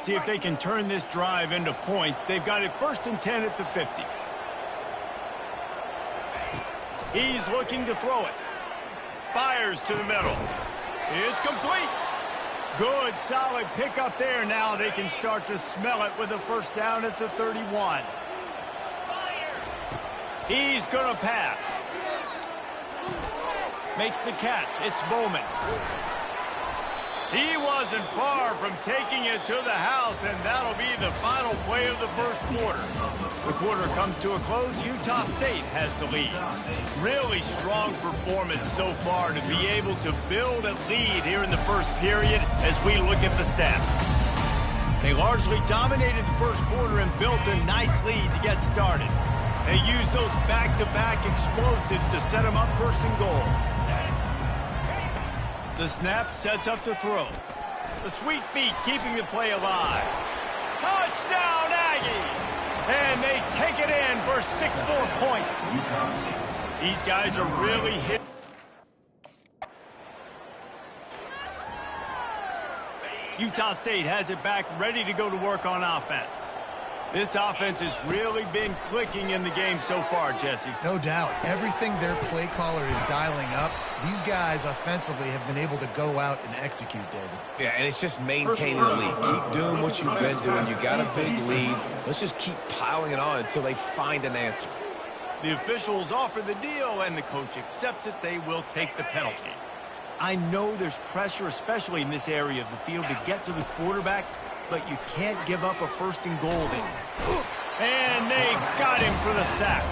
See if they can turn this drive into points. They've got it 1st and 10 at the 50. He's looking to throw it. Fires to the middle. It's complete. Good, solid pickup there. Now they can start to smell it with a 1st down at the 31. He's going to pass. Makes the catch. It's Bowman. He wasn't far from taking it to the house, and that'll be the final play of the 1st quarter. The quarter comes to a close. Utah State has the lead. Really strong performance so far to be able to build a lead here in the 1st period as we look at the stats. They largely dominated the 1st quarter and built a nice lead to get started. They used those back-to-back explosives to set them up 1st and goal. The snap sets up to throw. The sweet feet keeping the play alive. Touchdown, Aggies! And they take it in for 6 more points. These guys are really hit. Utah State has it back, ready to go to work on offense. This offense has really been clicking in the game so far, Jesse. No doubt. Everything their play caller is dialing up, these guys offensively have been able to go out and execute, David. Yeah, and it's just maintaining the lead. Keep doing what you've been doing. You got a big lead. Let's just keep piling it on until they find an answer. The officials offer the deal, and the coach accepts it. They will take the penalty. I know there's pressure, especially in this area of the field, to get to the quarterback, but you can't give up a 1st and goal there. And they got him for the sack.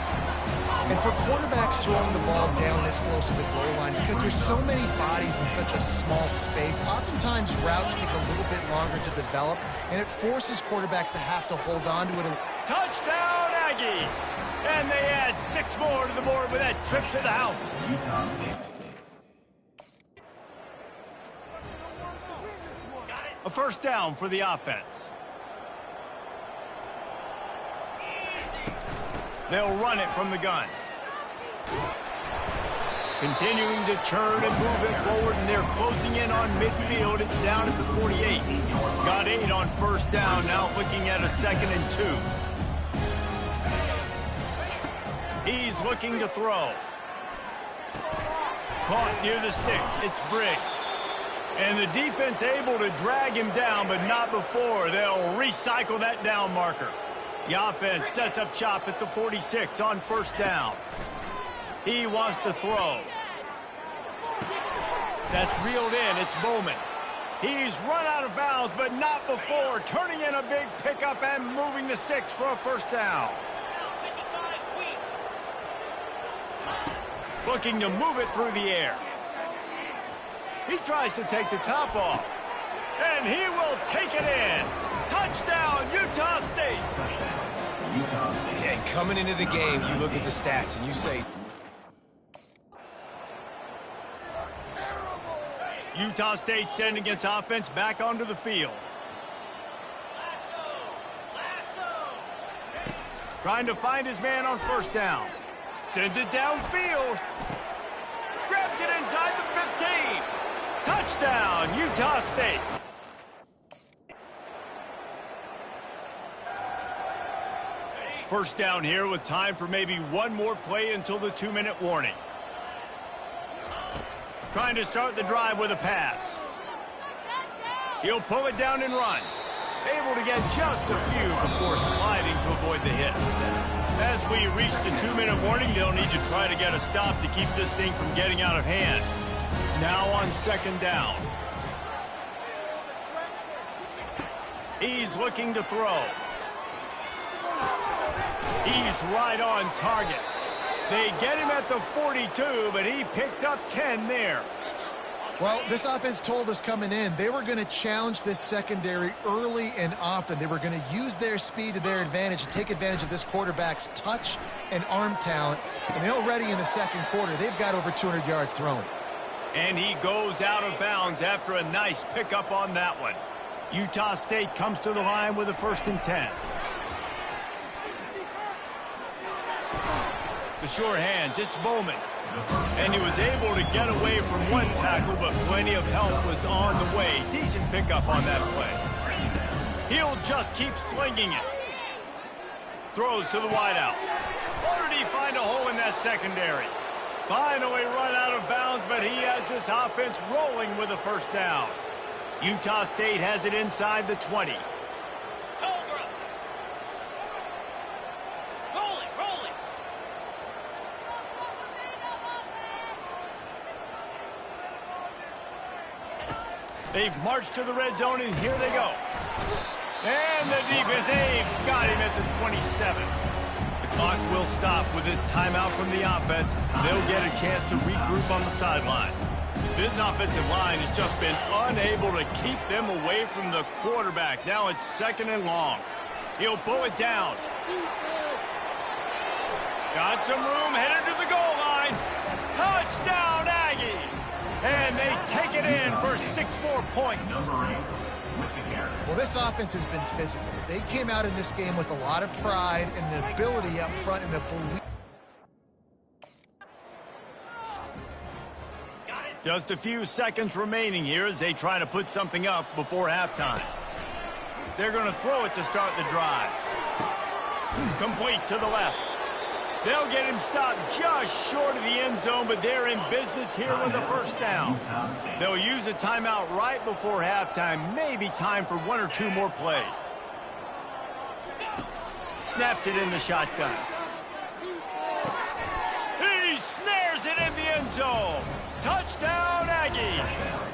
And for quarterbacks throwing the ball down this close to the goal line, because there's so many bodies in such a small space, oftentimes routes take a little bit longer to develop, and it forces quarterbacks to have to hold on to it. Touchdown, Aggies! And they add 6 more to the board with that trip to the house. A 1st down for the offense. They'll run it from the gun. Continuing to churn and move it forward, and they're closing in on midfield. It's down at the 48. Got 8 on 1st down, now looking at a 2nd and 2. He's looking to throw. Caught near the sticks. It's Briggs. And the defense able to drag him down, but not before. They'll recycle that down marker. The offense sets up shop at the 46 on 1st down. He wants to throw. That's reeled in. It's Bowman. He's run out of bounds, but not before. Turning in a big pickup and moving the sticks for a 1st down. Looking to move it through the air. He tries to take the top off. And he will take it in. Touchdown, Utah State. Yeah, and coming into the game, you look at the stats and you say, Utah State sending its offense back onto the field. Trying to find his man on 1st down. Sends it downfield. Grabs it inside the 15. Touchdown, Utah State. First down here with time for maybe one more play until the 2-minute warning. Trying to start the drive with a pass. He'll pull it down and run. Able to get just a few before sliding to avoid the hit. As we reach the 2-minute warning, they'll need to try to get a stop to keep this thing from getting out of hand. Now on 2nd down. He's looking to throw. He's right on target. They get him at the 42, but he picked up 10 there. Well, this offense told us coming in they were going to challenge this secondary early and often. They were going to use their speed to their advantage and take advantage of this quarterback's touch and arm talent. And already in the 2nd quarter, they've got over 200 yards thrown. And he goes out of bounds after a nice pickup on that one. Utah State comes to the line with a 1st and 10. The sure hands, it's Bowman. And he was able to get away from one tackle, but plenty of help was on the way. Decent pickup on that play. He'll just keep slinging it. Throws to the wideout. Or did he find a hole in that secondary? Finally run out of bounds, but he has this offense rolling with a first down. Utah State has it inside the 20. They've marched to the red zone, and here they go. And the defense, they've got him at the 27. The clock will stop with this timeout from the offense. They'll get a chance to regroup on the sideline. This offensive line has just been unable to keep them away from the quarterback. Now it's 2nd and long. He'll pull it down. Got some room, headed to the goal line. Touchdown, Aggies! And they take it in for 6 more points. Well, this offense has been physical. They came out in this game with a lot of pride and an ability up front and a belief. Just a few seconds remaining here as they try to put something up before halftime. They're going to throw it to start the drive. Complete to the left. They'll get him stopped just short of the end zone, but they're in business here with a first down. They'll use a timeout right before halftime. Maybe time for 1 or 2 more plays. Snapped it in the shotgun. He snares it in the end zone. Touchdown, Aggies.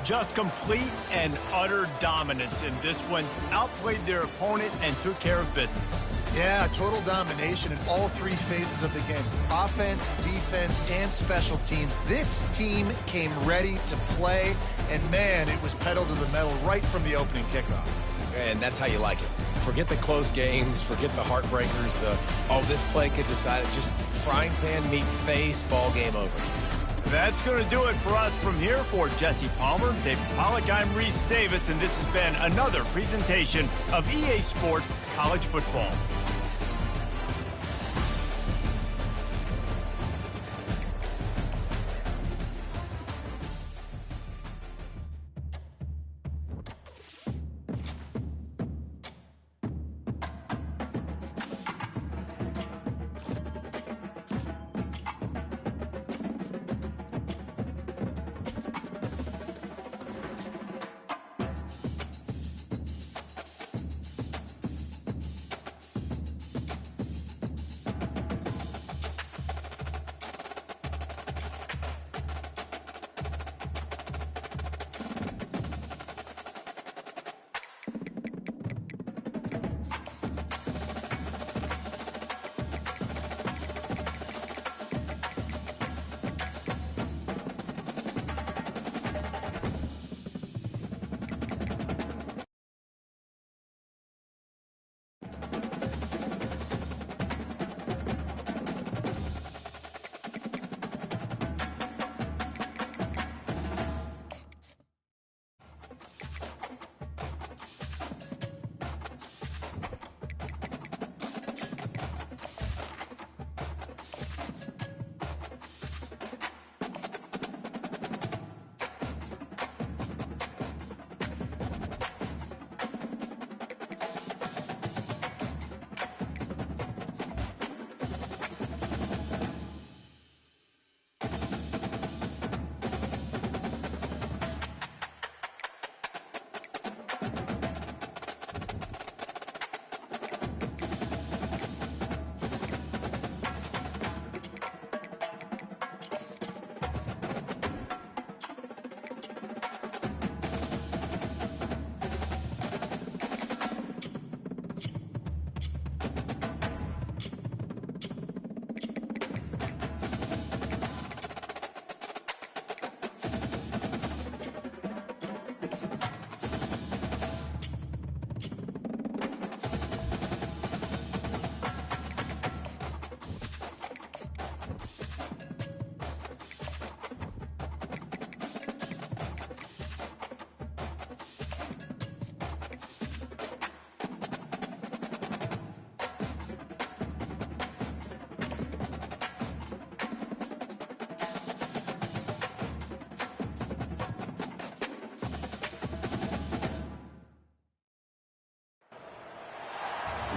Just complete and utter dominance in this one. Outplayed their opponent and took care of business. Yeah, total domination in all 3 phases of the game. Offense, defense, and special teams. This team came ready to play, and man, it was pedal to the metal right from the opening kickoff. And that's how you like it. Forget the close games, forget the heartbreakers, this play could decide it. Just frying pan, meet face, ball game over. That's going to do it for us from here. For Jesse Palmer, David Pollack, I'm Reese Davis, and this has been another presentation of EA Sports College Football.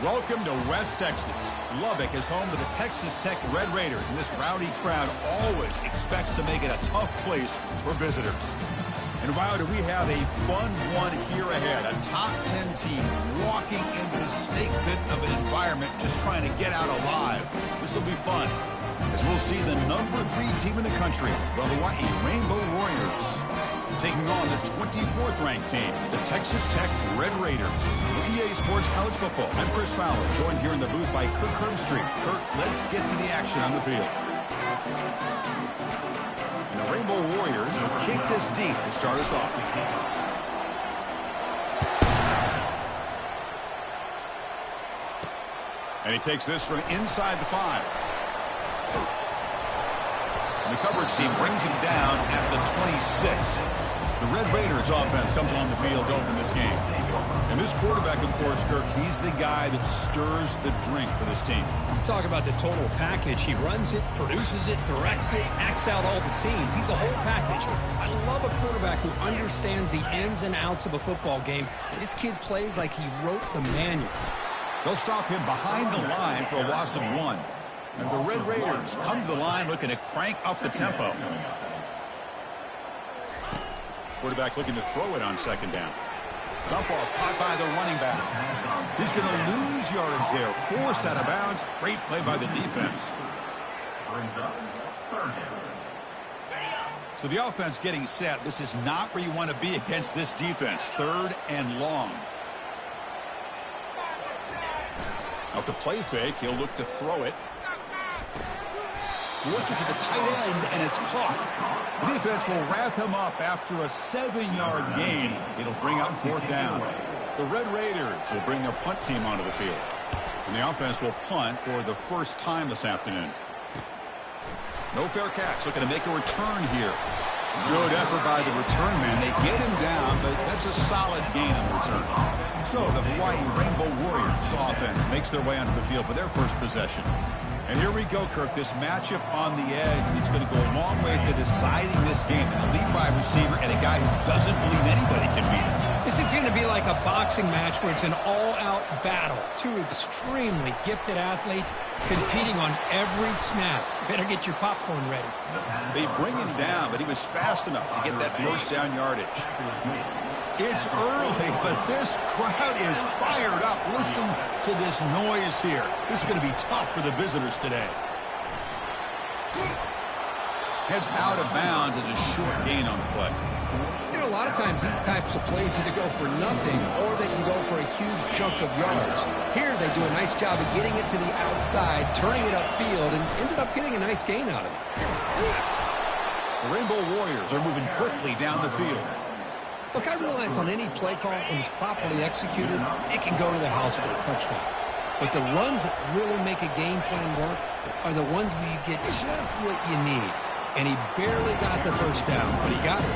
Welcome to West Texas. Lubbock is home to the Texas Tech Red Raiders, and this rowdy crowd always expects to make it a tough place for visitors. And wow, do we have a fun one here ahead. A top 10 team walking into the snake pit of an environment just trying to get out alive. This will be fun, as we'll see the number 3 team in the country, the Hawaii Rainbow Warriors, taking on the 24th ranked team, the Texas Tech Red Raiders. EA Sports College Football. I'm Chris Fowler, joined here in the booth by Kirk Herbstreit. Kirk, let's get to the action on the field. And the Rainbow Warriors will kick this deep to start us off. And he takes this from inside the 5. And the coverage team brings him down at the 26. The Red Raiders offense comes on the field to open this game. And this quarterback, of course, Kirk, he's the guy that stirs the drink for this team. Talk about the total package. He runs it, produces it, directs it, acts out all the scenes. He's the whole package. I love a quarterback who understands the ins and outs of a football game. This kid plays like he wrote the manual. They'll stop him behind the line for a loss of 1. And the Red Raiders come to the line looking to crank up the tempo. Quarterback looking to throw it on second down. Dump off caught by the running back. He's going to lose yardage there. Forced out of bounds. Great play by the defense. So the offense getting set. This is not where you want to be against this defense. 3rd and long. Off the play fake, he'll look to throw it. Looking for the tight end, and it's caught. The defense will wrap him up after a 7-yard gain. It'll bring up 4th down. The Red Raiders will bring their punt team onto the field. And the offense will punt for the first time this afternoon. No fair catch. Looking to make a return here. Good effort by the return man. They get him down, but that's a solid gain on the return. So the Hawaii Rainbow Warriors offense makes their way onto the field for their first possession. And here we go, Kirk, this matchup on the edge that's going to go a long way to deciding this game. An elite wide receiver and a guy who doesn't believe anybody can beat him. This is going to be like a boxing match where it's an all-out battle. 2 extremely gifted athletes competing on every snap. Better get your popcorn ready. They bring him down, but he was fast enough to get that first down yardage. It's early, but this crowd is fired up. Listen to this noise here. This is going to be tough for the visitors today. Heads out of bounds as a short gain on the play. You know, a lot of times these types of plays either go for nothing or they can go for a huge chunk of yards. Here they do a nice job of getting it to the outside, turning it upfield, and ended up getting a nice gain out of it. The Rainbow Warriors are moving quickly down the field. Look, I realize on any play call, when it's properly executed, it can go to the house for a touchdown. But the runs that really make a game plan work are the ones where you get just what you need. And he barely got the first down, but he got it.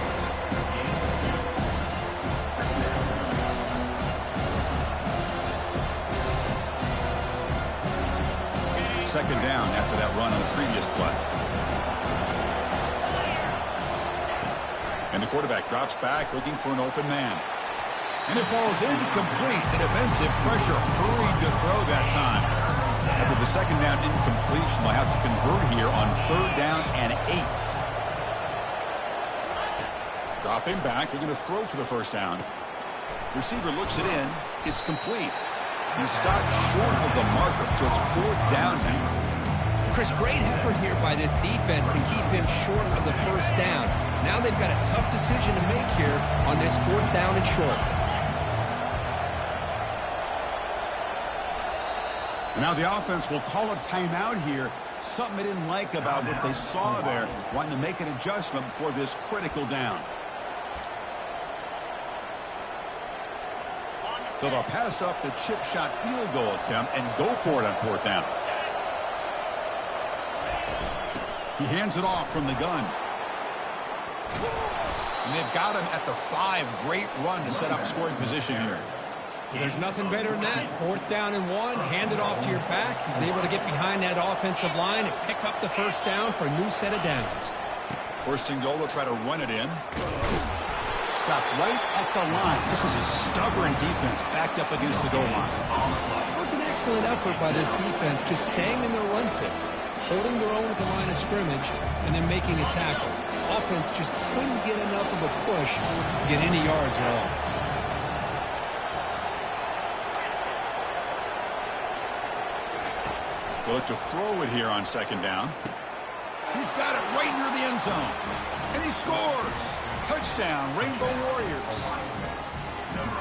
Second down after that run on the previous play. And the quarterback drops back looking for an open man. And it falls incomplete. The defensive pressure hurried to throw that time. After the second down incompletion, they'll have to convert here on 3rd down and 8. Dropping back, looking to throw for the first down. Receiver looks it in. It's complete. He stopped short of the marker, so it's 4th down now. Chris, great effort here by this defense to keep him short of the first down. Now they've got a tough decision to make here on this 4th down and short. And now the offense will call a timeout here. Something they didn't like about what they saw there, wanting to make an adjustment before this critical down. So they'll pass up the chip shot field goal attempt and go for it on 4th down. He hands it off from the gun. And they've got him at the 5. Great run to set up scoring position here. There's nothing better than that. 4th down and 1. Hand it off to your back. He's able to get behind that offensive line and pick up the first down for a new set of downs. 1st and goal, they'll try to run it in. stopped right at the line. This is a stubborn defense backed up against the goal line. It was an excellent effort by this defense, just staying in their run fits, holding their own at the line of scrimmage, and then making a tackle. Offense just couldn't get enough of a push to get any yards at all. We'll look to throw it here on second down. He's got it right near the end zone. And he scores. Touchdown, Rainbow Warriors.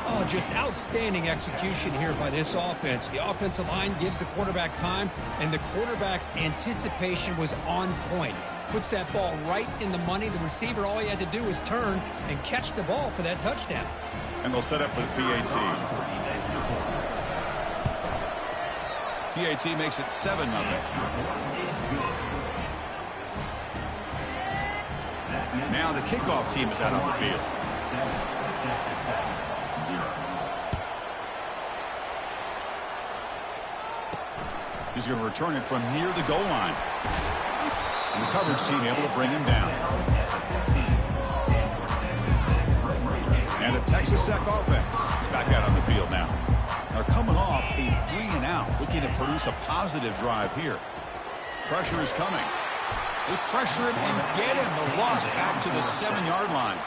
Oh, just outstanding execution here by this offense. The offensive line gives the quarterback time, and the quarterback's anticipation was on point. Puts that ball right in the money. The receiver, all he had to do was turn and catch the ball for that touchdown. And they'll set up for the PAT. PAT makes it 7-0. Now the kickoff team is out on the field. He's going to return it from near the goal line. And the coverage team able to bring him down. And the Texas Tech offense is back out on the field now. They're coming off a 3-and-out, looking to produce a positive drive here. Pressure is coming. They pressure him and get him. The loss back to the 7-yard line.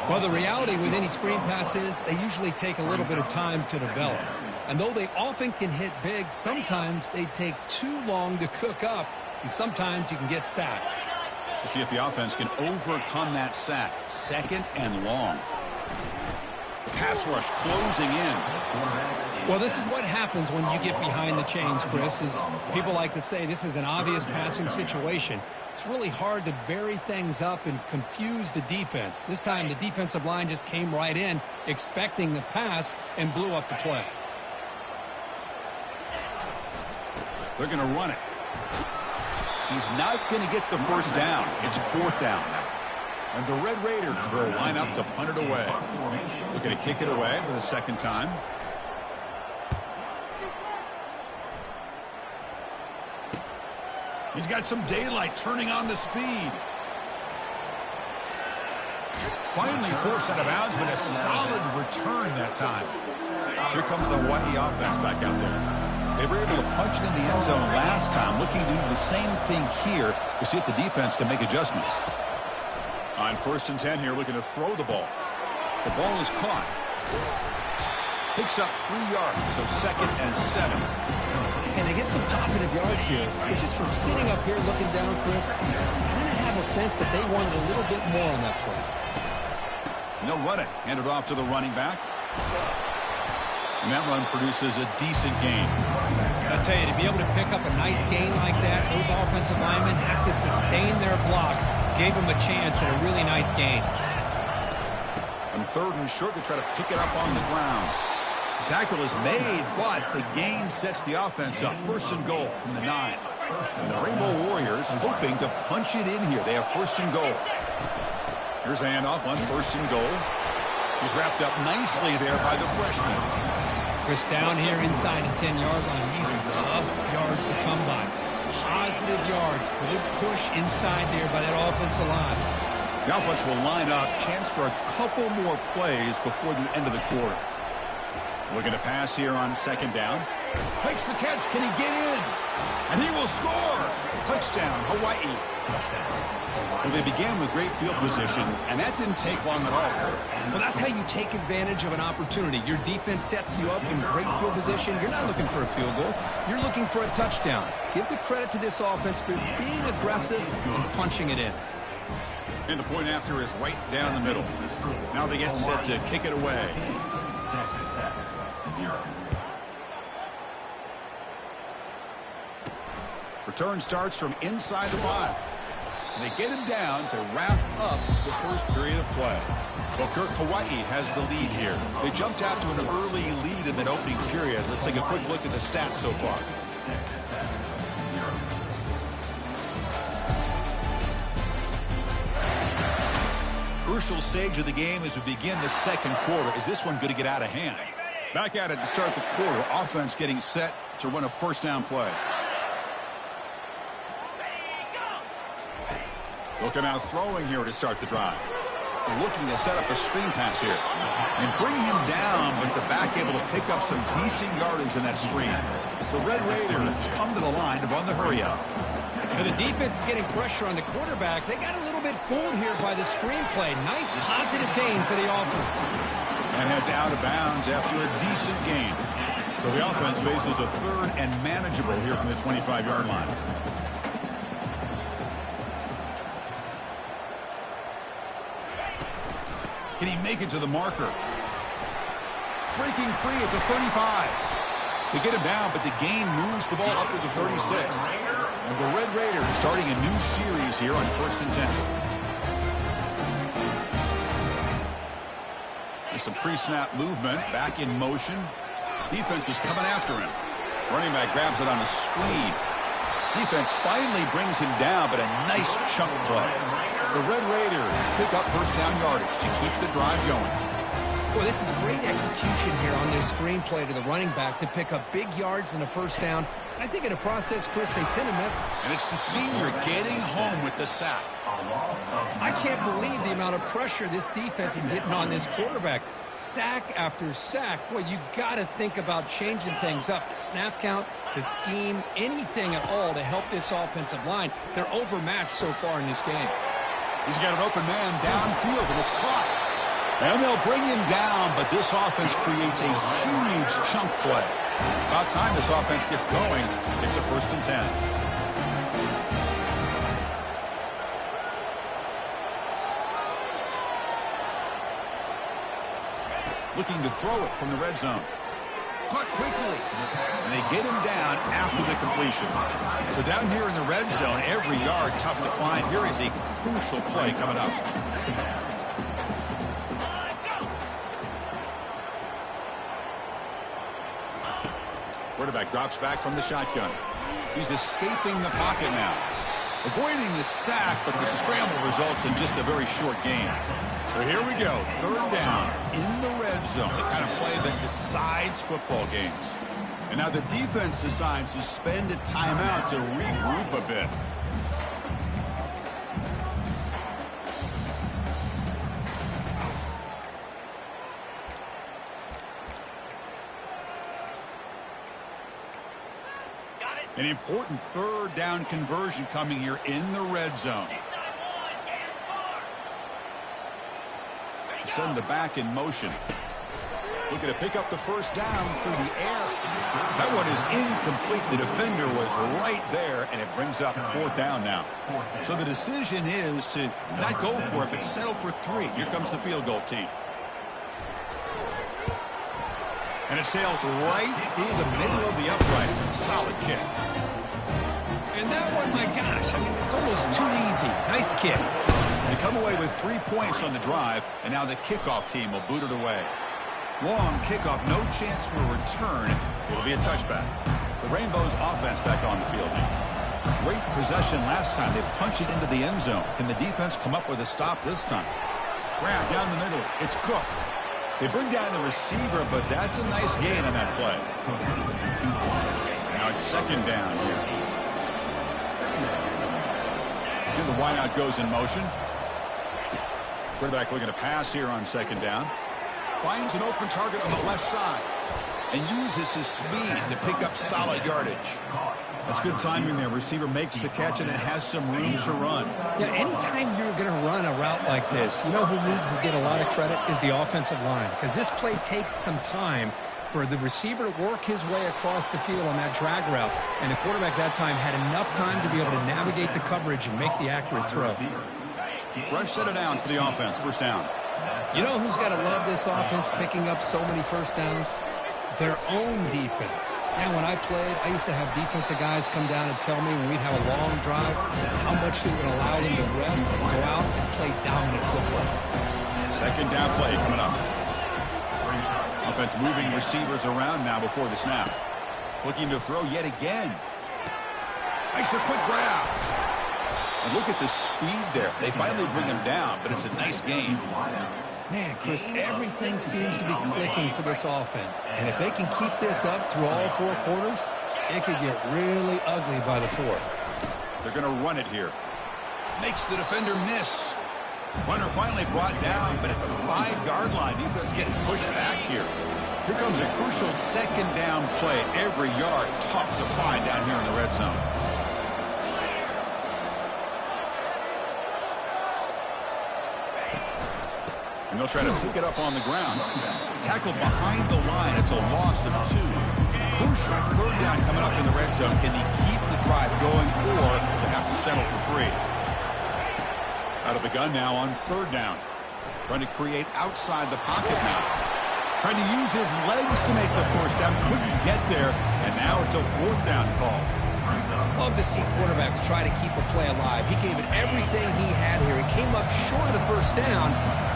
Well, the reality with any screen pass is they usually take a little bit of time to develop. And though they often can hit big, sometimes they take too long to cook up, and sometimes you can get sacked. We'll see if the offense can overcome that sack. 2nd and long. Pass rush closing in. Well, this is what happens when you get behind the chains, Chris. Is people like to say this is an obvious passing situation. It's really hard to vary things up and confuse the defense. This time the defensive line just came right in expecting the pass and blew up the play. They're going to run it. He's not going to get the first down. It's 4th down. And the Red Raiders will line up to punt it away. Looking to kick it away for the 2nd time. He's got some daylight, turning on the speed. Finally forced out of bounds, but a solid return that time. Here comes the Hawaii offense back out there. They were able to punch it in the end zone last time, looking to do the same thing here to see if the defense can make adjustments. On 1st and 10 here, looking to throw the ball. The ball is caught. Picks up 3 yards, so 2nd and 7. And they get some positive yards here. But just from sitting up here looking down, Chris, you kind of have a sense that they wanted a little bit more on that play. And they'll run it. Hand it off to the running back. And that run produces a decent gain. I tell you, to be able to pick up a nice gain like that, those offensive linemen have to sustain their blocks. Gave them a chance at a really nice gain. On 3rd and short, they try to pick it up on the ground. The tackle is made, but the gain sets the offense up. 1st and goal from the 9. And the Rainbow Warriors hoping to punch it in here. They have 1st and goal. Here's the handoff on 1st and goal. He's wrapped up nicely there by the freshman. Chris, down here inside the 10-yard line, these are tough yards to come by. Positive yards. Good push inside there by that offensive line. The offense will line up. Chance for a couple more plays before the end of the quarter. Looking to pass here on 2nd down. Makes the catch. Can he get in? And he will score. Touchdown, Hawaii. Well, they began with great field position, and that didn't take long at all. Well, that's how you take advantage of an opportunity. Your defense sets you up in great field position. You're not looking for a field goal. You're looking for a touchdown. Give the credit to this offense for being aggressive and punching it in. And the point after is right down the middle. Now they get set to kick it away. Return starts from inside the 5. And they get him down to wrap up the first period of play. Well, Kirk, Hawaii has the lead here. They jumped out to an early lead in that opening period. Let's take a quick look at the stats so far. Crucial stage of the game as we begin the 2nd quarter. Is this one going to get out of hand? Back at it to start the quarter. Offense getting set to run a 1st down play. They'll come out throwing here to start the drive. looking to set up a screen pass here. And bring him down, but the back able to pick up some decent yardage in that screen. The Red Raiders come to the line to run the hurry-up. And the defense is getting pressure on the quarterback. They got a little bit fooled here by the screenplay. Nice positive gain for the offense. And heads out of bounds after a decent gain. So the offense faces a third and manageable here from the 25-yard line. Can he make it to the marker? Breaking free at the 35. They get him down, but the gain moves the ball up to the 36. And the Red Raiders starting a new series here on 1st and 10. There's some pre-snap movement, back in motion. Defense is coming after him. Running back grabs it on a screen. Defense finally brings him down, but a nice chunk play. The Red Raiders pick up first down yardage to keep the drive going. Well, this is great execution here on this screenplay to the running back to pick up big yards and a first down. I think in the process, Chris, they sent a message. And it's the senior getting home with the sack. I can't believe the amount of pressure this defense is getting on this quarterback. Sack after sack. Boy, you got to think about changing things up. The snap count, the scheme, anything at all to help this offensive line. They're overmatched so far in this game. He's got an open man downfield, and it's caught. And they'll bring him down, but this offense creates a huge chunk play. About time this offense gets going. It's a 1st and 10. Looking to throw it from the red zone. Caught quickly. And they get him down after the completion. So down here in the red zone, every yard tough to find. Here is a crucial play coming up. Quarterback drops back from the shotgun. He's escaping the pocket now. Avoiding the sack, but the scramble results in just a very short gain. So here we go, 3rd down in the red zone, the kind of play that decides football games. And now the defense decides to spend a timeout to regroup a bit. An important 3rd down conversion coming here in the red zone. Send the back in motion. Looking to pick up the first down through the air. That one is incomplete. The defender was right there, and it brings up 4th down now. So the decision is to not go for it, but settle for 3. Here comes the field goal team. And it sails right through the middle of the uprights. Solid kick. And that one, my gosh, I mean, it's almost too easy. Nice kick. They come away with 3 points on the drive, and now the kickoff team will boot it away. Long kickoff, no chance for a return. It'll be a touchback. The Rainbows offense back on the field now. Great possession last time. They punch it into the end zone. Can the defense come up with a stop this time? Grab down the middle. It's Cook. They bring down the receiver, but that's a nice gain on that play. Now it's 2nd down here. And the wideout goes in motion. Quarterback looking to pass here on 2nd down. Finds an open target on the left side and uses his speed to pick up solid yardage. That's good timing there. Receiver makes the catch and then has some room to run. Yeah, anytime you're going to run a route like this, you know who needs to get a lot of credit is the offensive line, because this play takes some time for the receiver to work his way across the field on that drag route, and the quarterback that time had enough time to be able to navigate the coverage and make the accurate throw. Fresh set of downs for the offense. First down. You know who's got to love this offense picking up so many first downs? Their own defense. Yeah, when I played, I used to have defensive guys come down and tell me when we'd have a long drive how much they would allow them to rest and go out and play dominant football. 2nd down play coming up. Offense moving receivers around now before the snap. Looking to throw yet again. Makes a quick grab. And look at the speed there. They finally bring him down, but it's a nice gain. Man, Chris, everything seems to be clicking for this offense. And if they can keep this up through all 4 quarters, it could get really ugly by the 4th. They're going to run it here. Makes the defender miss. Runner finally brought down, but at the 5-yard line, defense getting pushed back here. Here comes a crucial second down play. Every yard tough to find down here in the red zone. And they'll try to pick it up on the ground. Tackled behind the line. It's a loss of 2. Crucial third down coming up in the red zone. Can he keep the drive going, or they have to settle for 3? Out of the gun now on third down. Trying to create outside the pocket now. Trying to use his legs to make the first down. Couldn't get there. And now it's a fourth down call. Love to see quarterbacks try to keep a play alive. He gave it everything he had here. He came up short of the first down.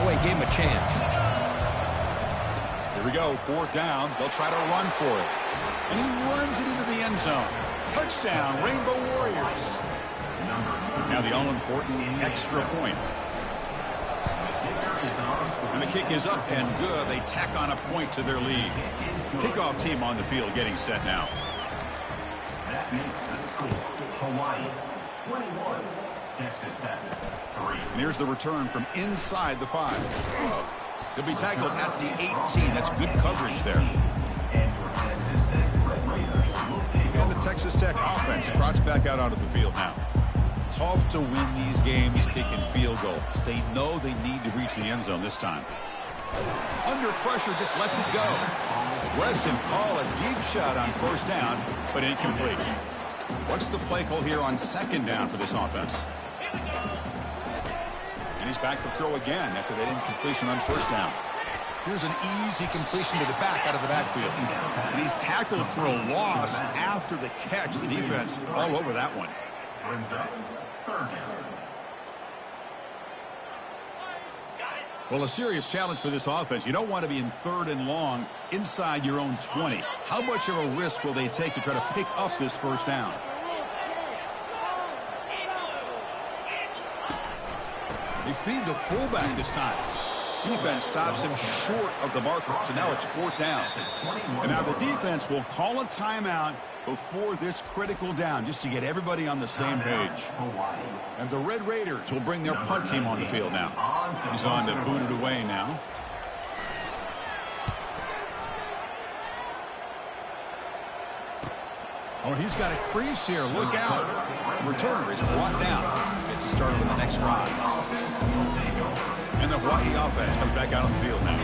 Boy, he gave him a chance. Here we go. Fourth down. They'll try to run for it. And he runs it into the end zone. Touchdown, Rainbow Warriors. Now the all-important extra point. And the kick is up and good. They tack on a point to their lead. Kickoff team on the field getting set now. That makes the score Hawaii 21, Texas Tech 3. And here's the return from inside the 5. He'll be tackled at the 18. That's good coverage there. And the Texas Tech offense trots back out onto the field now. Tough to win these games kicking field goals. They know they need to reach the end zone this time. Under pressure, just lets it go. Weston call a deep shot on first down, but incomplete. What's the play call here on second down for this offense? And he's back to throw again after that incompletion on first down. Here's an easy completion to the back out of the backfield. And he's tackled for a loss after the catch. The defense all over that one. Well, a serious challenge for this offense. You don't want to be in third and long inside your own 20. How much of a risk will they take to try to pick up this first down? They feed the fullback this time. Defense stops him short of the marker, so now it's fourth down. And now the defense will call a timeout before this critical down, just to get everybody on the same page. And the Red Raiders will bring their punt team on the field now. He's on to boot it away now. Oh, he's got a crease here. Look out. Returner is brought down. Gets a starter with the next drive. And the Hawaii offense comes back out on the field now.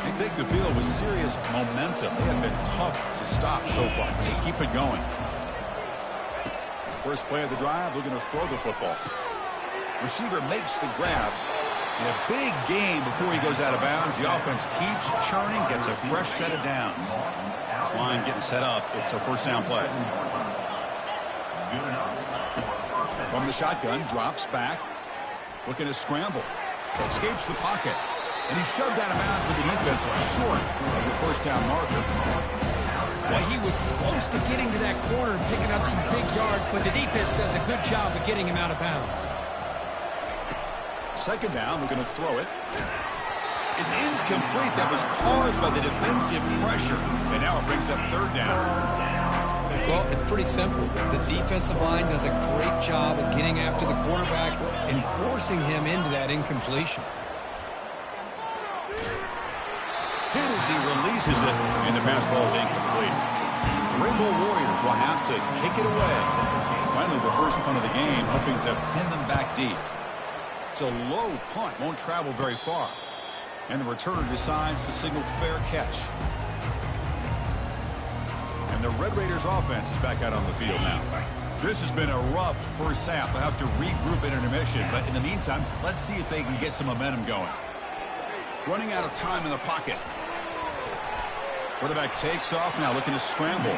They take the field with serious momentum. They have been tough to stop so far. They keep it going. First play of the drive, looking to throw the football. Receiver makes the grab. In a big game before he goes out of bounds, the offense keeps churning, gets a fresh set of downs. This line getting set up. It's a first down play. From the shotgun, drops back. Looking to scramble. Escapes the pocket. And he's shoved out of bounds with the defense short of the first down marker. Well, he was close to getting to that corner and picking up some big yards, but the defense does a good job of getting him out of bounds. Second down, we're going to throw it. It's incomplete. That was caused by the defensive pressure. And now it brings up third down. Well, it's pretty simple. The defensive line does a great job of getting after the quarterback and forcing him into that incompletion. Hit as he releases it, and the pass ball is incomplete. The Rainbow Warriors will have to kick it away. Finally, the first punt of the game, hoping to pin them back deep. It's a low punt, won't travel very far. And the returner decides to signal fair catch. And the Red Raiders offense is back out on the field now. This has been a rough first half. They'll have to regroup at intermission, but in the meantime, let's see if they can get some momentum going. Running out of time in the pocket. Quarterback takes off now, looking to scramble.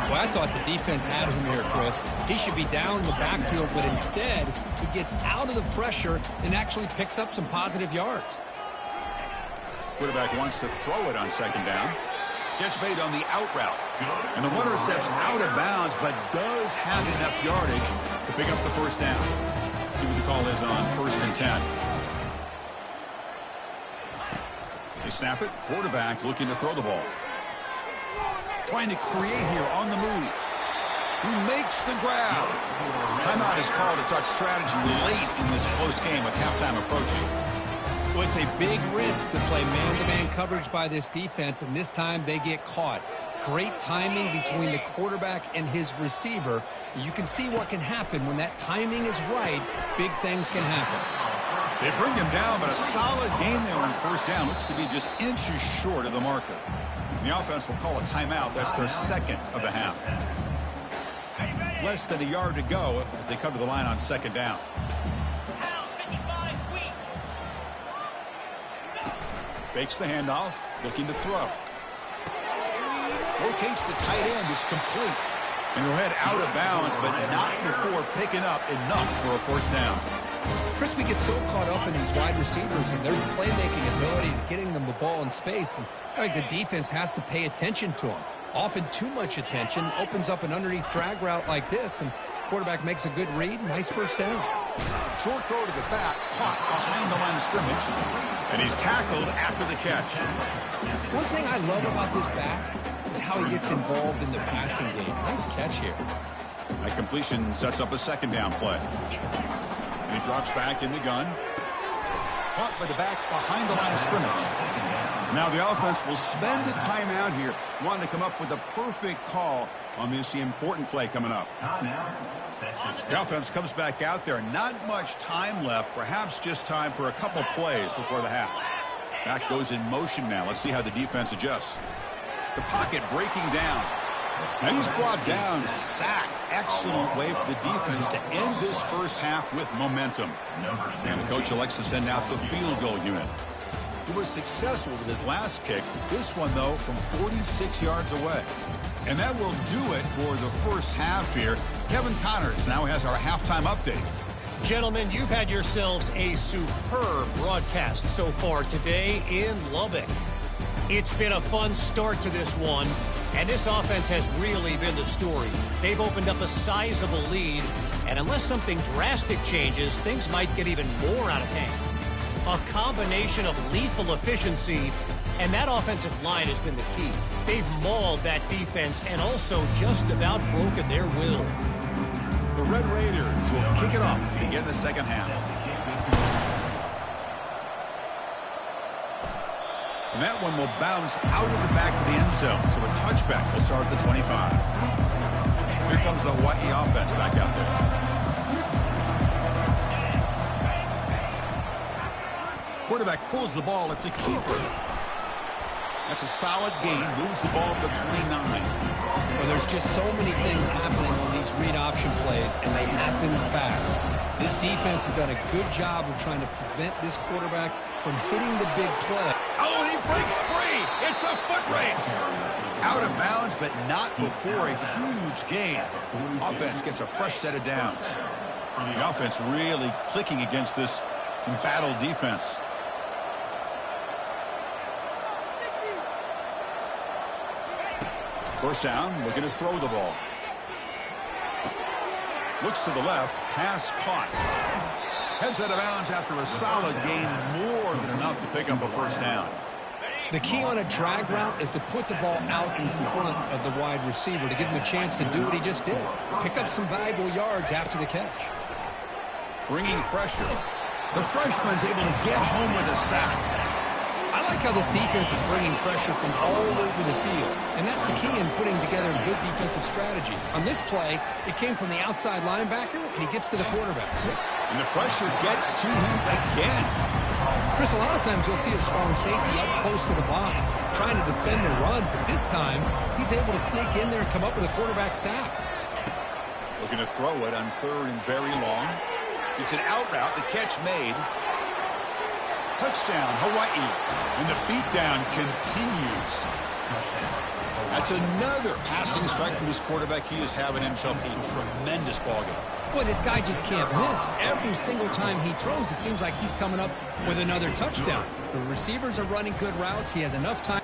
Well, I thought the defense had him here, Chris. He should be down in the backfield, but instead, he gets out of the pressure and actually picks up some positive yards. Quarterback wants to throw it on second down. Catch made on the out route. And the runner steps out of bounds, but does have enough yardage to pick up the first down. See what the call is on 1st and 10. They snap it. Quarterback looking to throw the ball. Trying to create here on the move. He makes the grab. Timeout is called to talk strategy late in this close game with halftime approaching. Well, it's a big risk to play man-to-man coverage by this defense, and this time they get caught. Great timing between the quarterback and his receiver. You can see what can happen when that timing is right. Big things can happen. They bring him down, but a solid gain there on first down. Looks to be just inches short of the marker. The offense will call a timeout. That's their second of the half. Less than a yard to go as they cover the line on second down. Fakes the handoff, looking to throw. Locates the tight end. It's complete. And he'll head out of bounds, but not before picking up enough for a first down. Chris, we get so caught up in these wide receivers and their playmaking ability and getting them the ball in space. And the defense has to pay attention to them. Often too much attention opens up an underneath drag route like this, and quarterback makes a good read. Nice first down. Short throw to the back, caught behind the line of scrimmage. And he's tackled after the catch. One thing I love about this back is how he gets involved in the passing game. Nice catch here. That completion sets up a second down play. And he drops back in the gun. Caught by the back behind the line of scrimmage. Now the offense will spend a timeout here, wanting to come up with a perfect call on this important play coming up. The offense comes back out there. Not much time left, perhaps just time for a couple plays before the half. Back goes in motion now. Let's see how the defense adjusts. The pocket breaking down. And he's brought down, sacked. Excellent way for the defense to end this first half with momentum. And the coach elects to send out the field goal unit. He was successful with his last kick. This one, though, from 46 yards away. And that will do it for the first half here. Kevin Connors now has our halftime update. Gentlemen, you've had yourselves a superb broadcast so far today in Lubbock. It's been a fun start to this one, and this offense has really been the story. They've opened up a sizable lead, and unless something drastic changes, things might get even more out of hand. A combination of lethal efficiency, and that offensive line has been the key. They've mauled that defense and also just about broken their will. The Red Raiders will kick it off to begin the second half. And that one will bounce out of the back of the end zone. So a touchback will start at the 25. Here comes the Hawaii offense back out there. Quarterback pulls the ball. It's a keeper. That's a solid gain. Moves the ball to the 29. Well, there's just so many things happening on these read option plays, and they happen fast. This defense has done a good job of trying to prevent this quarterback from hitting the big play. Oh, and he breaks free. It's a foot race. Out of bounds, but not before a huge gain. Offense gets a fresh set of downs. The offense really clicking against this battle defense. First down, looking to throw the ball. Looks to the left, pass caught. Heads out of bounds after a solid gain, more than enough to pick up a first down. The key on a drag route is to put the ball out in front of the wide receiver to give him a chance to do what he just did. Pick up some valuable yards after the catch. Bringing pressure. The freshman's able to get home with a sack. I like how this defense is bringing pressure from all over the field, and that's the key in putting together a good defensive strategy. On this play, it came from the outside linebacker, and he gets to the quarterback. And the pressure gets to him again. Chris, a lot of times you'll see a strong safety up close to the box trying to defend the run, but this time he's able to sneak in there and come up with a quarterback sack. Looking to throw it on third and very long. It's an out route, the catch made. Touchdown, Hawaii. And the beatdown continues. That's another passing strike from this quarterback. He is having himself a tremendous ballgame. Boy, this guy just can't miss. Every single time he throws, it seems like he's coming up with another touchdown. The receivers are running good routes. He has enough time.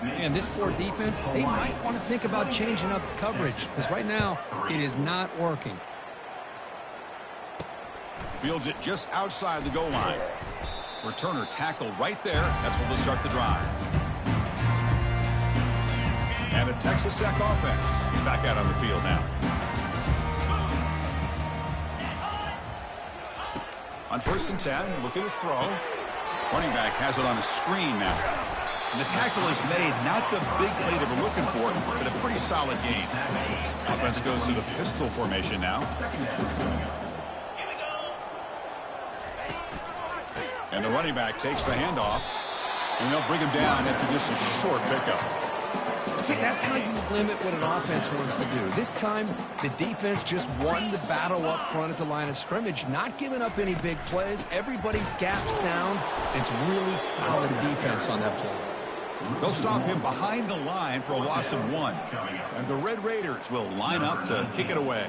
And this poor defense, they might want to think about changing up coverage because right now it is not working. Fields it just outside the goal line. Returner tackled right there. That's where they'll start the drive. And the Texas Tech offense is back out on the field now. On 1st and 10, look at the throw. Running back has it on a screen now. And the tackle is made, not the big play they were looking for, but a pretty solid gain. Offense goes to the pistol formation now. And the running back takes the handoff. And they'll bring him down after just a short pickup. See, that's how you limit what an offense wants to do. This time, the defense just won the battle up front at the line of scrimmage, not giving up any big plays. Everybody's gap sound. It's really solid defense on that play. They'll stop him behind the line for a loss of 1. And the Red Raiders will line up to kick it away.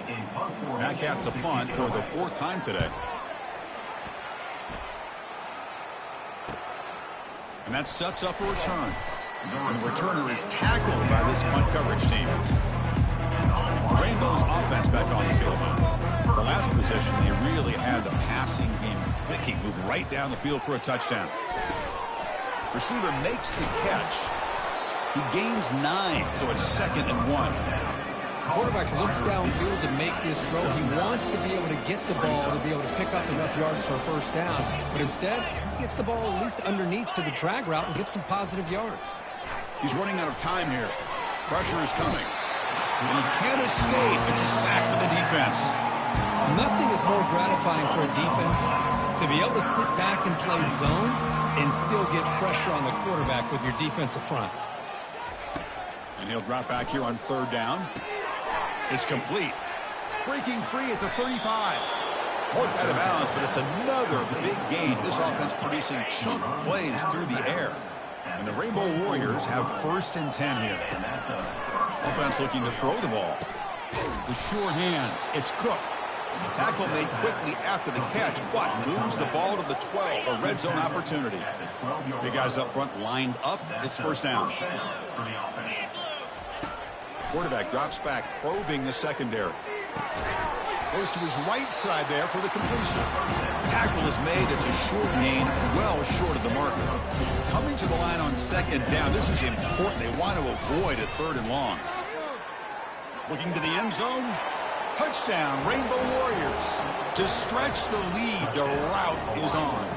Back out to punt for the 4th time today. And that sets up a return. And the returner is tackled by this punt coverage team. Rainbow's offense back on the field now. The last possession, they really had the passing game clicking, move right down the field for a touchdown. Receiver makes the catch. He gains 9, so it's 2nd and 1. Quarterback looks downfield to make this throw. He wants to be able to get the ball to be able to pick up enough yards for a 1st down. But instead, he gets the ball at least underneath to the drag route and gets some positive yards. He's running out of time here. Pressure is coming. And he can't escape. It's a sack for the defense. Nothing is more gratifying for a defense to be able to sit back and play zone and still get pressure on the quarterback with your defensive front. And he'll drop back here on 3rd down. It's complete. Breaking free at the 35. Worked out of bounds, but it's another big gain. This offense producing chunk plays through the air. And the Rainbow Warriors have 1st and 10 here. Offense looking to throw the ball. The sure hands. It's Cook. Tackle made quickly after the catch, but moves the ball to the 12. A red zone opportunity. Big guys up front lined up. It's 1st down. Quarterback drops back, probing the secondary. Goes to his right side there for the completion. Tackle is made. It's a short gain, well short of the marker. Coming to the line on 2nd down. This is important. They want to avoid a 3rd and long. Looking to the end zone. Touchdown, Rainbow Warriors. To stretch the lead, the route is on.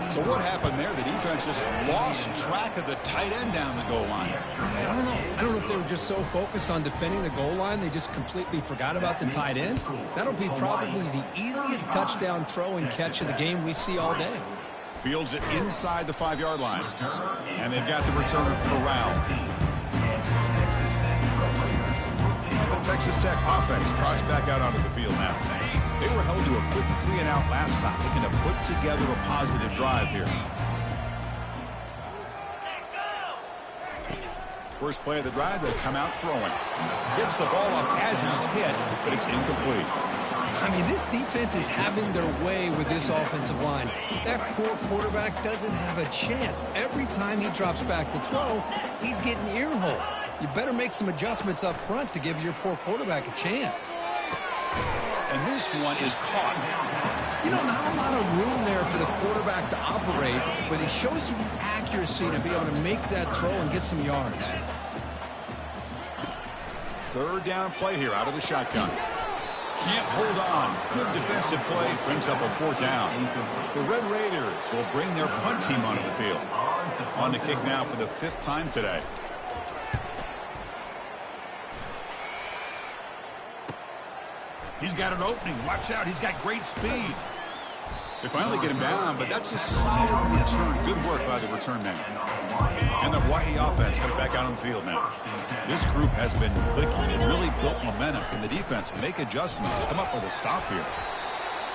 So what happened there? The defense just lost track of the tight end down the goal line. I don't know if they were just so focused on defending the goal line they just completely forgot about the tight end. That'll be probably the easiest touchdown throw and catch of the game we see all day. Fields it inside the 5-yard line. And they've got the returner corralled. And the Texas Tech offense trots back out onto the field now. They were held to a quick 3-and-out last time, looking to put together a positive drive here. First play of the drive, they'll come out throwing. Gets the ball off as he's hit, but it's incomplete. I mean, this defense is having their way with this offensive line. That poor quarterback doesn't have a chance. Every time he drops back to throw, he's getting ear-hole. You better make some adjustments up front to give your poor quarterback a chance. And this one is caught. You know, not a lot of room there for the quarterback to operate, but he shows you the accuracy to be able to make that throw and get some yards. 3rd down play here out of the shotgun. Can't hold on. Good defensive play. Brings up a 4th down. The Red Raiders will bring their punt team onto the field. On to kick now for the 5th time today. He's got an opening. Watch out. He's got great speed. They finally get him down, but that's a solid return. Good work by the return man. And the Hawaii offense comes back out on the field now. This group has been clicking and really built momentum. Can the defense make adjustments? Come up with a stop here.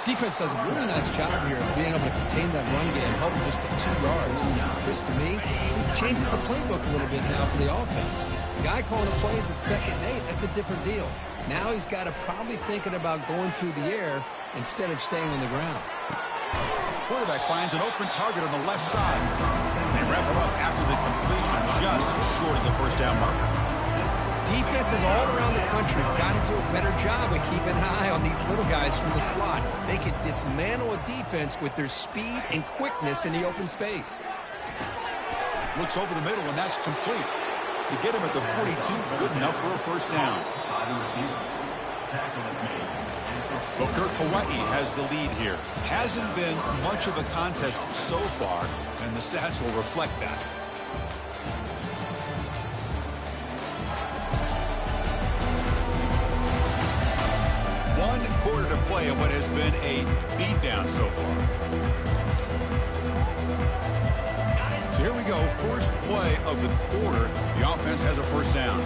Defense does a really nice job here of being able to contain that run game, help just get 2 yards. This, to me, is changing the playbook a little bit now for the offense. The guy calling the plays at 2nd and 8, that's a different deal. Now he's got to probably thinking about going through the air instead of staying on the ground. quarterback finds an open target on the left side. They wrap him up after the completion, just short of the first down marker. Defenses all around the country have got to do a better job of keeping an eye on these little guys from the slot. They can dismantle a defense with their speed and quickness in the open space. Looks over the middle, and that's complete. They get him at the 42, good enough for a first down. Booker, Hawaii has the lead here. Hasn't been much of a contest so far, and the stats will reflect that. One quarter to play in what has been a beatdown so far. So here we go, first play of the quarter. The offense has a first down.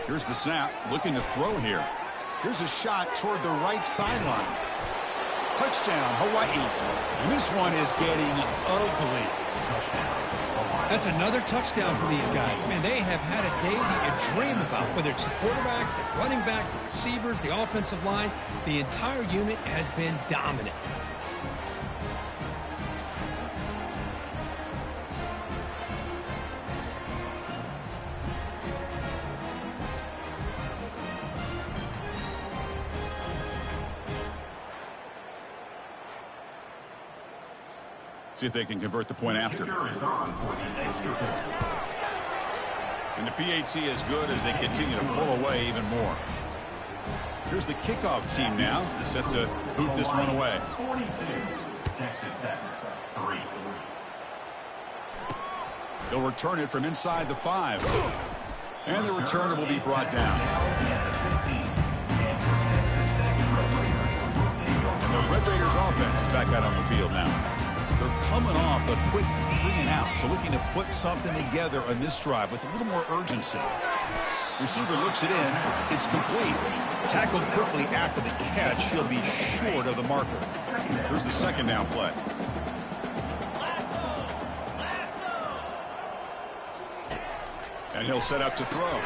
Here's the snap, looking to throw here. Here's a shot toward the right sideline. Touchdown, Hawaii. And this one is getting ugly. That's another touchdown for these guys. Man, they have had a day that you dream about, whether it's the quarterback, the running back, the receivers, the offensive line. The entire unit has been dominant. See if they can convert the point after. And the PAT is good as they continue to pull away even more. Here's the kickoff team now, set to boot this one away. 42, Texas Tech, 3. They'll return it from inside the 5. And the returner will be brought down. And the Red Raiders offense is back out on the field now. They're coming off a quick 3-and-out, so looking to put something together on this drive with a little more urgency. Receiver looks it in. It's complete. Tackled quickly after the catch. He'll be short of the marker. Here's the second down play. And he'll set up to throw.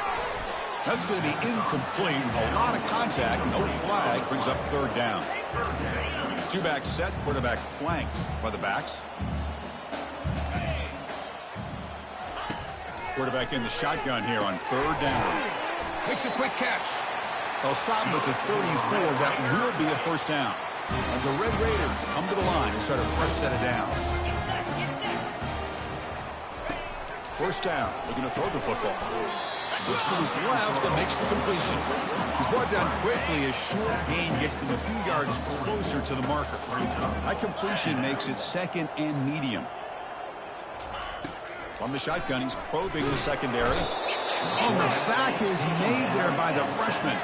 That's going to be incomplete. A lot of contact. No flag. Brings up third down. Two-back set. Quarterback flanked by the backs. Quarterback in the shotgun here on third down. Makes a quick catch. They'll stop him at the 34. That will be a first down. And the Red Raiders come to the line and start a fresh set of downs. First down. Looking to throw the football. Looks to his left and makes the completion. He's brought down quickly. A short gain gets them a few yards closer to the marker. That completion makes it second and medium. From the shotgun, he's probing the secondary. Oh, the sack is made there by the freshman.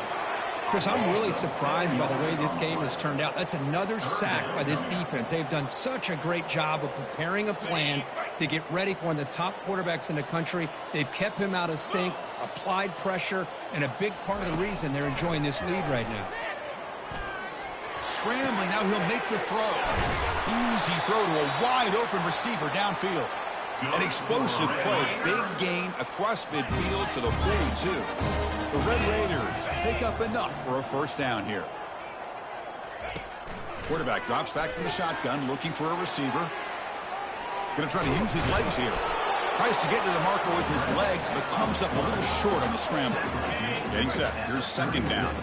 Chris, I'm really surprised by the way this game has turned out. That's another sack by this defense. They've done such a great job of preparing a plan to get ready for one of the top quarterbacks in the country. They've kept him out of sync, applied pressure, and a big part of the reason they're enjoying this lead right now. Scrambling, now he'll make the throw. Easy throw to a wide-open receiver downfield. An explosive play, big gain across midfield to the 42. The Red Raiders pick up enough for a first down here. Quarterback drops back from the shotgun, looking for a receiver. Going to try to use his legs here. Tries to get to the marker with his legs, but comes up a little short on the scramble. Getting set. Here's second down.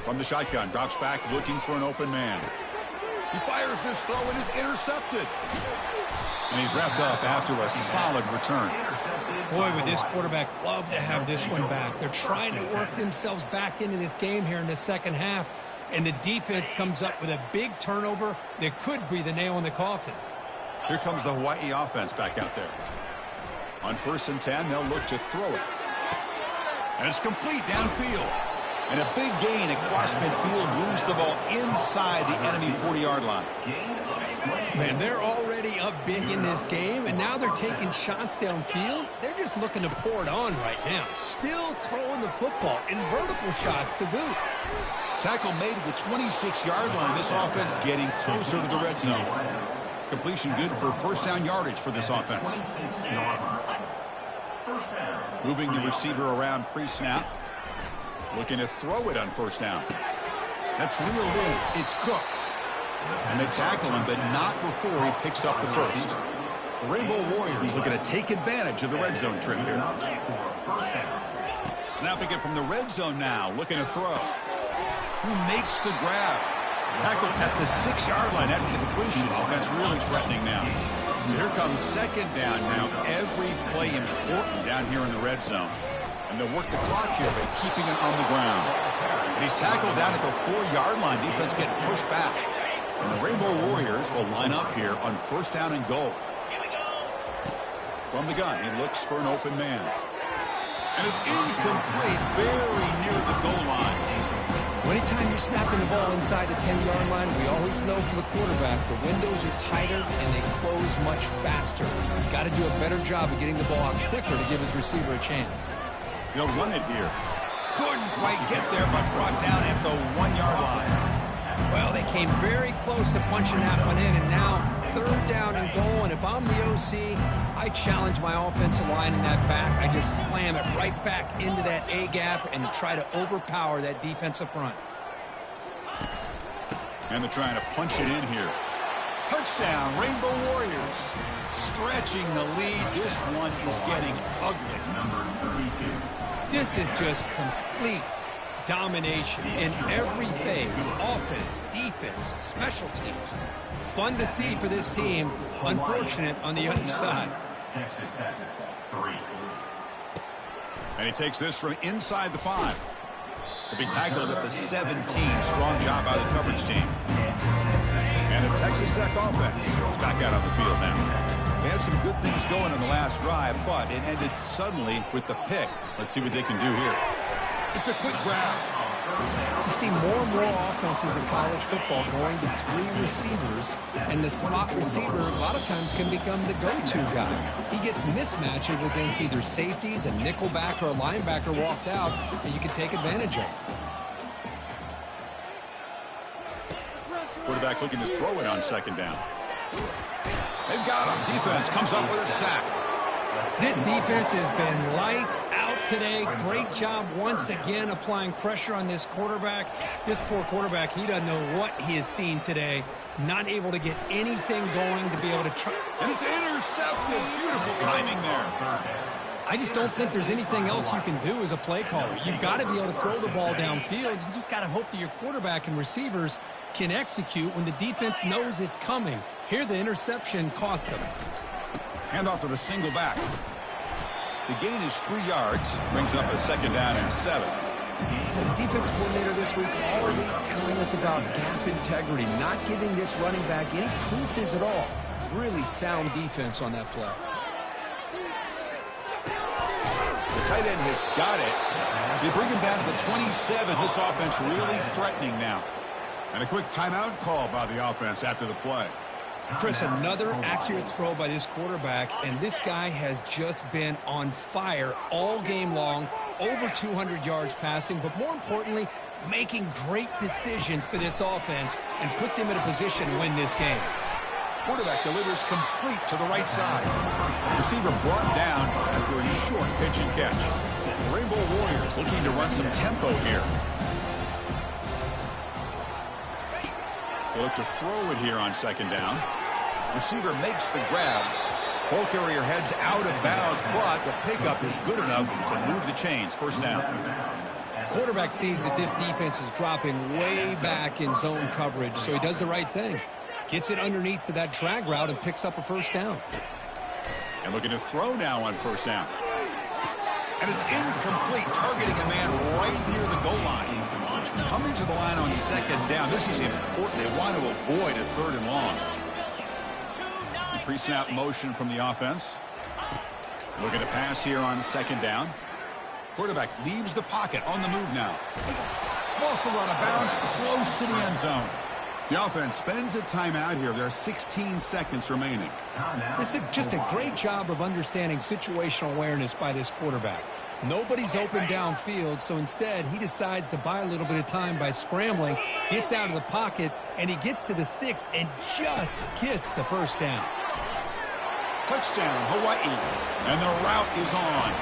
From the shotgun, drops back, looking for an open man. He fires this throw and is intercepted. And he's wrapped up after a solid return. Boy, would this quarterback love to have this one back. They're trying to work themselves back into this game here in the second half. And the defense comes up with a big turnover that could be the nail in the coffin. Here comes the Hawaii offense back out there. On 1st and 10, they'll look to throw it. And it's complete downfield. And a big gain across midfield moves the ball inside the enemy 40-yard line. Man, they're already up big in this game, and now they're taking shots downfield. They're just looking to pour it on right now. Still throwing the football in vertical shots to boot. Tackle made at the 26-yard line. This offense getting closer to the red zone. completion good for first down yardage for this offense. Moving the receiver around pre-snap. Looking to throw it on first down. That's reeled in. It's Cook. And they tackle him, but not before he picks up the first. The Rainbow Warriors looking to take advantage of the red zone trip here. Snapping it from the red zone now. Looking to throw. Who makes the grab? Tackled at the 6-yard line after the completion. Offense really threatening now. So here comes second down now. Every play important down here in the red zone. And they'll work the clock here by keeping it on the ground. And he's tackled down at the 4-yard line. Defense getting pushed back. And the Rainbow Warriors will line up here on first down and goal. From the gun, he looks for an open man. And it's incomplete, very near the goal line. Anytime you're snapping the ball inside the 10-yard line, we always know for the quarterback, the windows are tighter and they close much faster. He's got to do a better job of getting the ball out quicker to give his receiver a chance. They'll run it here. Couldn't quite get there, but brought down at the 1-yard line. Well, they came very close to punching that one in, and now third down and goal. And if I'm the OC, I challenge my offensive line in that back. I just slam it right back into that A-gap and try to overpower that defensive front. And they're trying to punch it in here. Touchdown, Rainbow Warriors. Stretching the lead. This one is getting ugly. Number 32. This is just complete domination in every phase. Offense, defense, special teams. Fun to see for this team. Unfortunate on the other side. Texas Tech, 3. And he takes this from inside the 5. He'll be tackled at the 17. Strong job by the coverage team. And the Texas Tech offense is back out on the field now. They had some good things going in the last drive, but it ended suddenly with the pick. Let's see what they can do here. It's a quick grab. You see more and more offenses in college football going to 3 receivers, and the slot receiver a lot of times can become the go-to guy. He gets mismatches against either safeties, a nickelback, or a linebacker walked out, and you can take advantage of it. Quarterback looking to throw it on second down. They've got him. Defense comes up with a sack. This defense has been lights out today. Great job once again applying pressure on this quarterback. This poor quarterback, he doesn't know what he has seen today. Not able to get anything going to be able to try. And it's intercepted. Beautiful timing there. I just don't think there's anything else you can do as a play caller. You've got to be able to throw the ball downfield. You just got to hope that your quarterback and receivers can execute when the defense knows it's coming. Here, the interception cost them. Handoff to the single back. The gain is 3 yards. Brings up a second down and 7. The defense coordinator this week already telling us about gap integrity, not giving this running back any creases at all. Really sound defense on that play. The tight end has got it. They bring him down to the 27. This offense really threatening now. And a quick timeout call by the offense after the play. Chris, another accurate throw by this quarterback, and this guy has just been on fire all game long, over 200 yards passing, but more importantly, making great decisions for this offense and put them in a position to win this game. Quarterback delivers complete to the right side. Receiver brought down after a short pitch and catch. The Rainbow Warriors looking to run some tempo here. They look to throw it here on second down. Receiver makes the grab. Ball carrier heads out of bounds, but the pickup is good enough to move the chains. First down. Quarterback sees that this defense is dropping way back in zone coverage, so he does the right thing. Gets it underneath to that drag route and picks up a first down. And looking to throw now on first down. And it's incomplete, targeting a man right near the goal line. Coming to the line on second down. This is important. They want to avoid a third and long. Pre-snap motion from the offense. Looking to pass here on second down. Quarterback leaves the pocket on the move now. Also out of bounds, close to the end zone. The offense spends a timeout here. There are 16 seconds remaining. This is just a great job of understanding situational awareness by this quarterback. Nobody's open downfield, so instead he decides to buy a little bit of time by scrambling, gets out of the pocket, and he gets to the sticks and just gets the first down. Touchdown, Hawaii. And the route is on.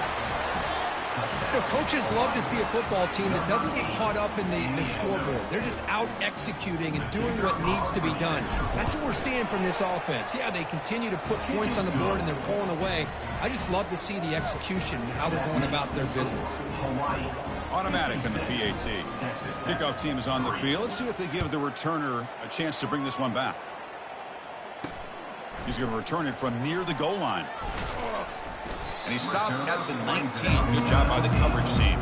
You know, coaches love to see a football team that doesn't get caught up in the scoreboard. They're just out executing and doing what needs to be done. That's what we're seeing from this offense. Yeah, they continue to put points on the board and they're pulling away. I just love to see the execution and how they're going about their business. Automatic in the PAT. Kickoff team is on the field. Let's see if they give the returner a chance to bring this one back. He's going to return it from near the goal line. And he stopped at the 19. Good job by the coverage team.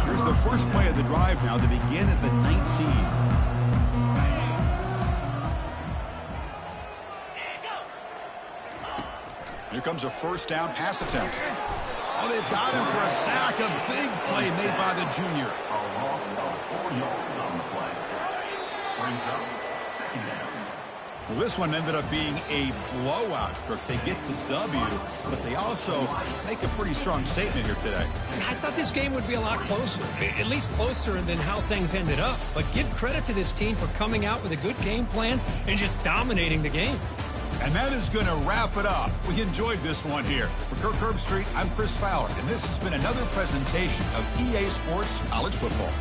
Here's the first play of the drive now. They begin at the 19. Here comes a first down pass attempt. Oh, they've got him for a sack. A big play made by the junior. A loss of 4 yards on the play. Brings up second down. Well, this one ended up being a blowout. They get the W, but they also make a pretty strong statement here today. I thought this game would be a lot closer, at least closer than how things ended up. But give credit to this team for coming out with a good game plan and just dominating the game. And that is going to wrap it up. We enjoyed this one here. For Kirk Herbstreit, I'm Chris Fowler, and this has been another presentation of EA Sports College Football.